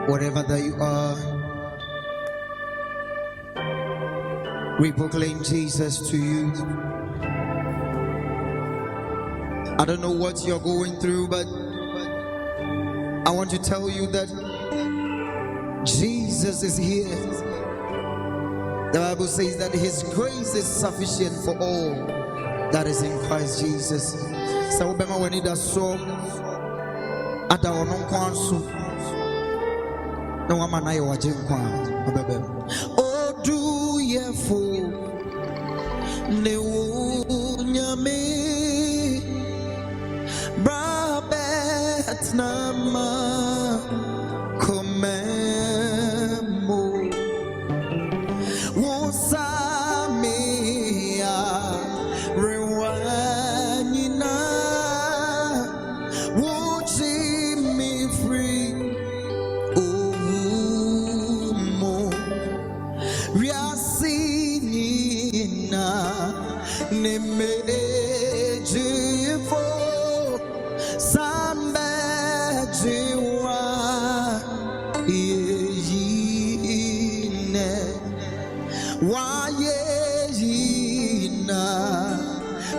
Wherever that you are, we proclaim Jesus to you. I don't know what you're going through, but I want to tell you that Jesus is here. The Bible says that His grace is sufficient for all that is in Christ Jesus. So when we need a soul, at our non counsel, no one I watch him. Oh, do ye fool? Neunyame Brabet Nama Komemo Wosamia Rewanina Wuchi me free. We are singing Nemeji for Sambajiwa Yine Wayina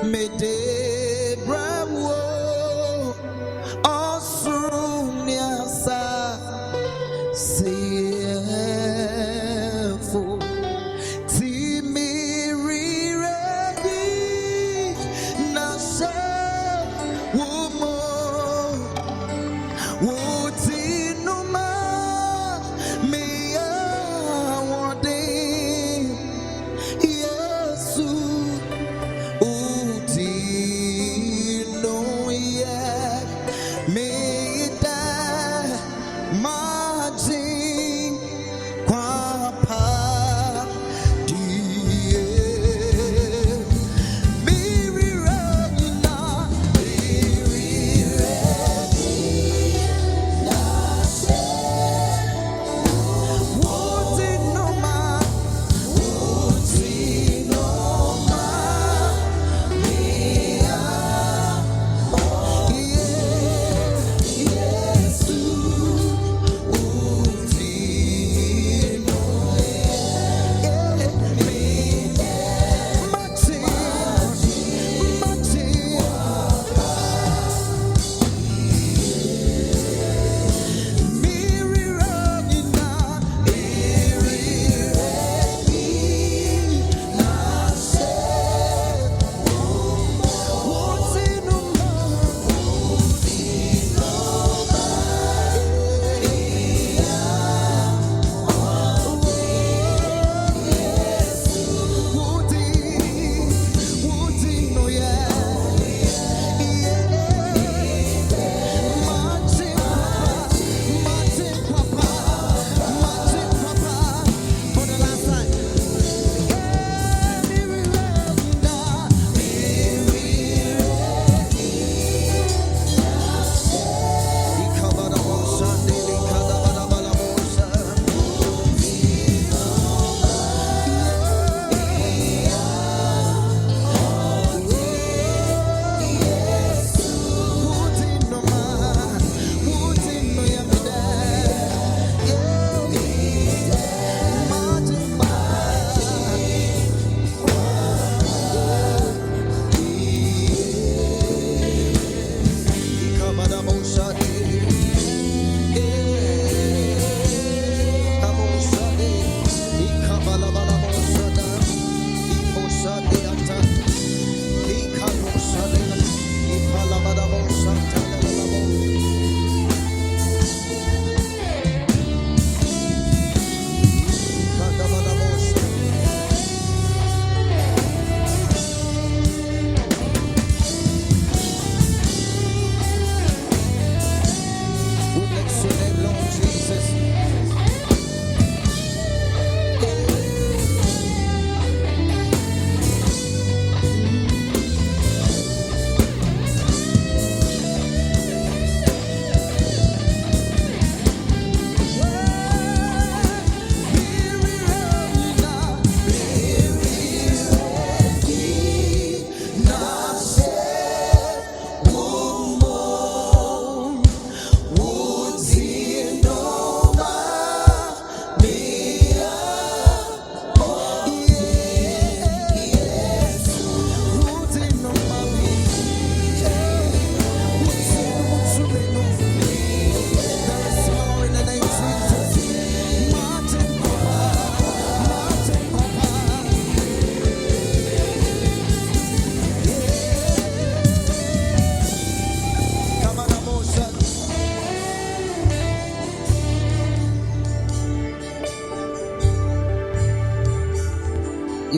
Mede Bravo Osunyasa Sefo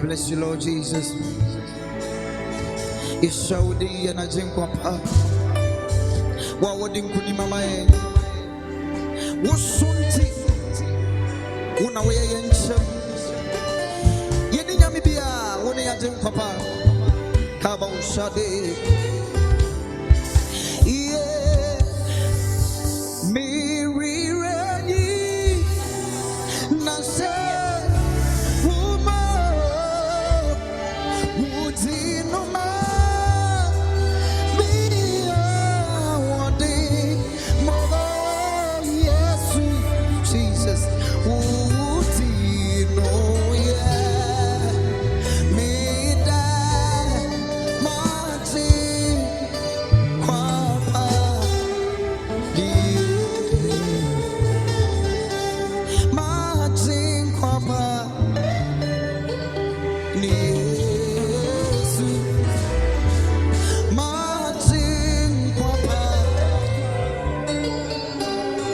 bless you, Lord Jesus. Ishaudi and a jinkwapa. Wawadin kunimamae. Wusunti. Unawaya yencham. Yeni nyamibia. Wune ya jinkwapa. Kaba ushade. Yeah. Miri ready. Nase.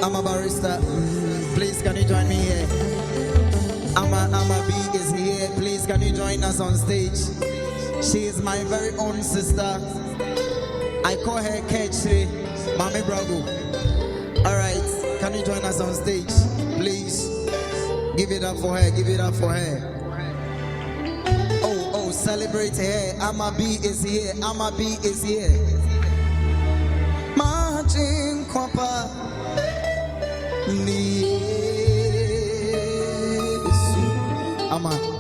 I'm a barista. Please, can you join me here? Ama B is here. Please, can you join us on stage? She is my very own sister. I call her Ketri Mami Brago. All right, can you join us on stage? Please, give it up for her. Give it up for her. Oh, celebrate her. Ama B is here. Ama B is here. Marching Kwapa. Ama